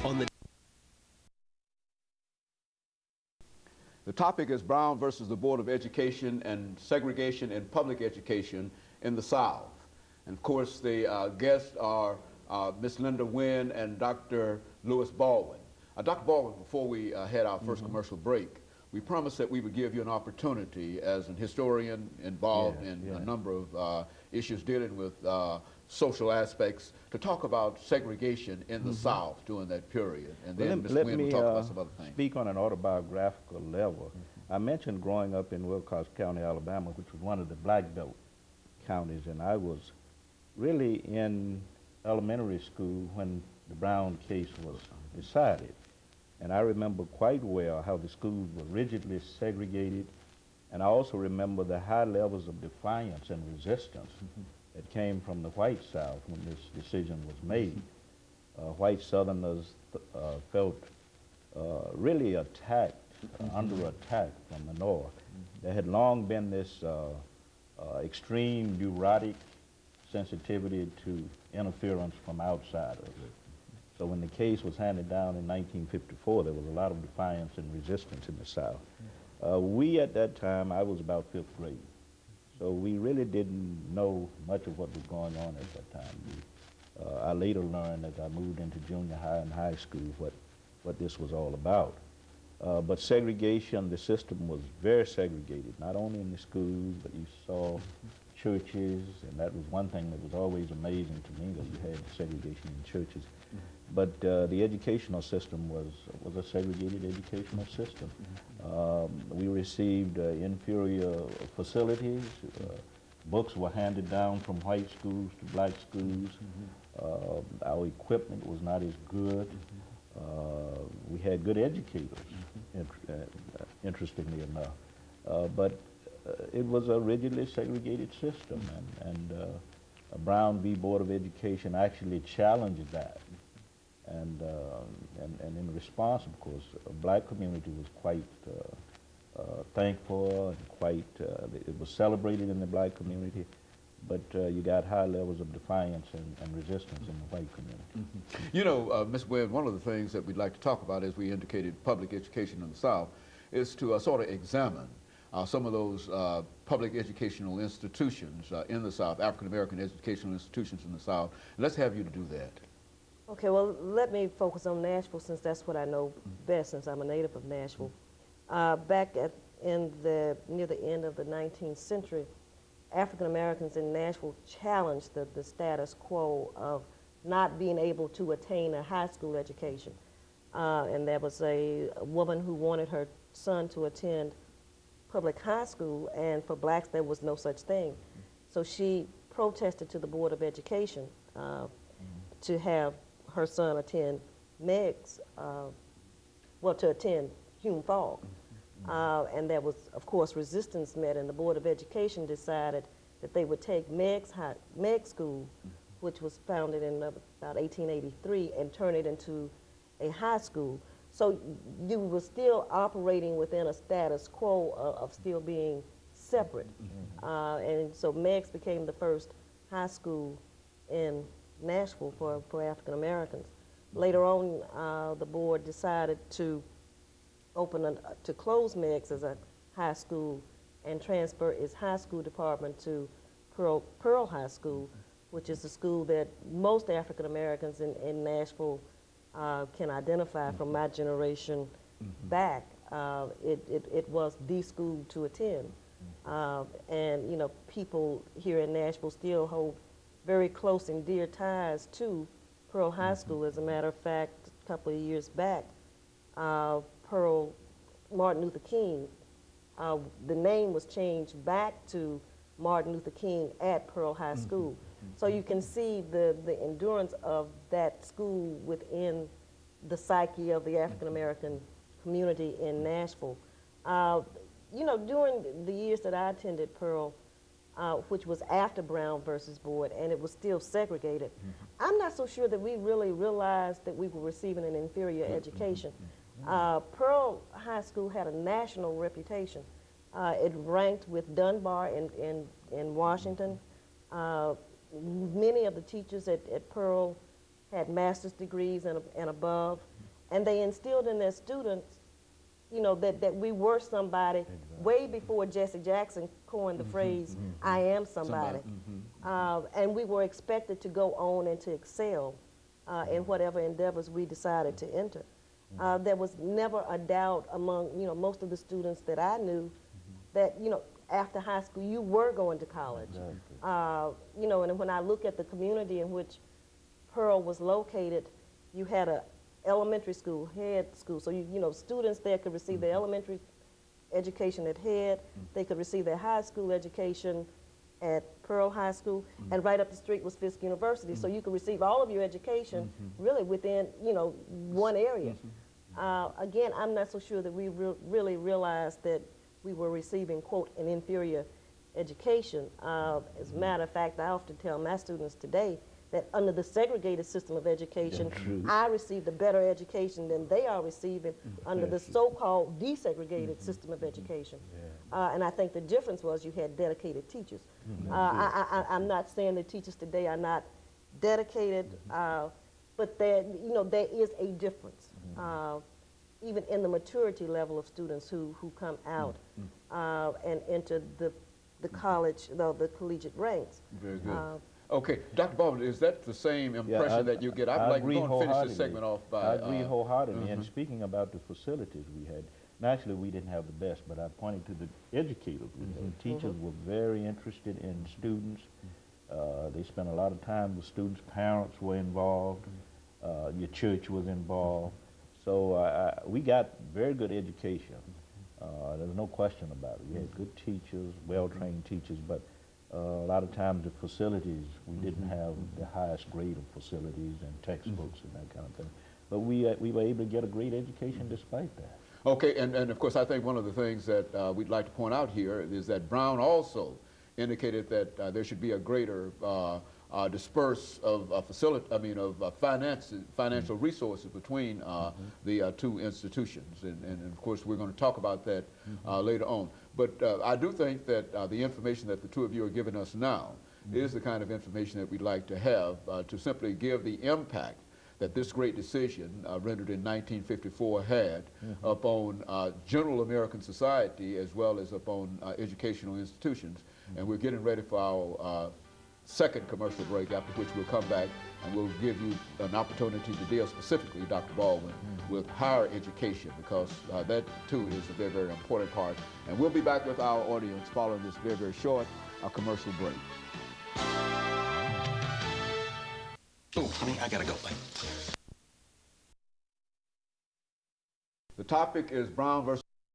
on the The topic is Brown versus the Board of Education and segregation in public education in the South. And of course, the guests are Ms. LWynn and Dr. LBaldwin. Dr. Baldwin, before we had our first commercial break, we promised that we would give you an opportunity as an historian involved in a number of issues dealing with social aspects to talk about segregation in the South during that period. And then Ms. Wynn will talk about some other things. Speak on an autobiographical level. I mentioned growing up in Wilcox County, Alabama, which was one of the black belt counties, and I was really in elementary school when the Brown case was decided. And I remember quite well how the schools were rigidly segregated, and I also remember the high levels of defiance and resistance that came from the white South when this decision was made. White Southerners felt really attacked, under attack from the North. There had long been this extreme neurotic sensitivity to interference from outsiders. So when the case was handed down in 1954, there was a lot of defiance and resistance in the South. We at that time, I was about 5th grade, so we really didn't know much of what was going on at that time. I later learned as I moved into junior high and high school what this was all about. But segregation, the system was very segregated, not only in the schools, but you saw churches, and that was one thing that was always amazing to me, that you had segregation in churches. But the educational system was a segregated educational system. We received inferior facilities. Books were handed down from white schools to black schools. Our equipment was not as good. We had good educators, interestingly enough. But it was a rigidly segregated system, and Brown v. Board of Education actually challenged that. And in response, of course, the black community was quite thankful and quite, it was celebrated in the black community, but you got high levels of defiance and resistance in the white community. You know, Ms. Webb, one of the things that we'd like to talk about, as we indicated, public education in the South, is to sort of examine some of those public educational institutions in the South, African-American educational institutions in the South. Let's have you to do that. Okay, well, let me focus on Nashville, since that's what I know best, since I'm a native of Nashville. Back near the end of the 19th century, African Americans in Nashville challenged the status quo of not being able to attain a high school education. And there was a woman who wanted her son to attend public high school, and for blacks there was no such thing. So she protested to the Board of Education to have her son attend Meg's, to attend Hume Fogg. And there was, of course, resistance met, and the Board of Education decided that they would take Meg School, which was founded in about 1883, and turn it into a high school. So you were still operating within a status quo of still being separate. And so Meg's became the first high school in Nashville for African Americans. Later on, the board decided to close Meg's as a high school and transfer its high school department to Pearl High School, which is a school that most African Americans in Nashville can identify from my generation back. It was the school to attend. And you know, people here in Nashville still hold very close and dear ties to Pearl High School. As a matter of fact, a couple of years back, Martin Luther King, the name was changed back to Martin Luther King at Pearl High School. So you can see the endurance of that school within the psyche of the African American community in Nashville. You know, during the years that I attended Pearl, which was after Brown versus Board, and it was still segregated, I'm not so sure that we really realized that we were receiving an inferior education. Pearl High School had a national reputation. It ranked with Dunbar in Washington. Many of the teachers at Pearl had master's degrees and above. And they instilled in their students, you know, that we were somebody way before Jesse Jackson coined the phrase, I am somebody. And we were expected to go on and to excel in whatever endeavors we decided to enter. There was never a doubt among, you know, most of the students that I knew that, you know, after high school you were going to college. You know, and when I look at the community in which Pearl was located, you had a elementary school, Head School. So, you know, students there could receive their elementary education at Head. They could receive their high school education at Pearl High School. And right up the street was Fisk University. So you could receive all of your education really within, you know, one area. Again, I'm not so sure that we really realized that we were receiving, quote, an inferior education. As a matter of fact, I often tell my students today that under the segregated system of education, I received a better education than they are receiving under the so-called desegregated system of education. And I think the difference was you had dedicated teachers. I'm not saying that teachers today are not dedicated, but there, you know, there is a difference, even in the maturity level of students who come out and enter the college, the collegiate ranks. Very good. Okay, Dr. Baldwin, is that the same impression that you get? I'd like to finish this segment off by... I agree wholeheartedly. And speaking about the facilities we had, naturally we didn't have the best, but I pointed to the educators we had. Teachers were very interested in students. They spent a lot of time with students. Parents were involved. Your church was involved. So we got very good education. There's no question about it. We had good teachers, well-trained teachers, but a lot of times the facilities, we didn't have the highest grade of facilities and textbooks and that kind of thing. But we were able to get a great education despite that. Okay, and of course I think one of the things that we'd like to point out here is that Brown also indicated that there should be a greater disperse of financial resources between the two institutions, and of course we're going to talk about that later on. But I do think that the information that the two of you are giving us now is the kind of information that we'd like to have to simply give the impact that this great decision rendered in 1954 had upon general American society as well as upon educational institutions. And we're getting ready for our second commercial break, after which we'll come back and we'll give you an opportunity to deal specifically, Dr. Baldwin, with higher education, because that too is a very, very important part. And we'll be back with our audience following this very, very short commercial break. Oh, honey, I gotta go. The topic is Brown versus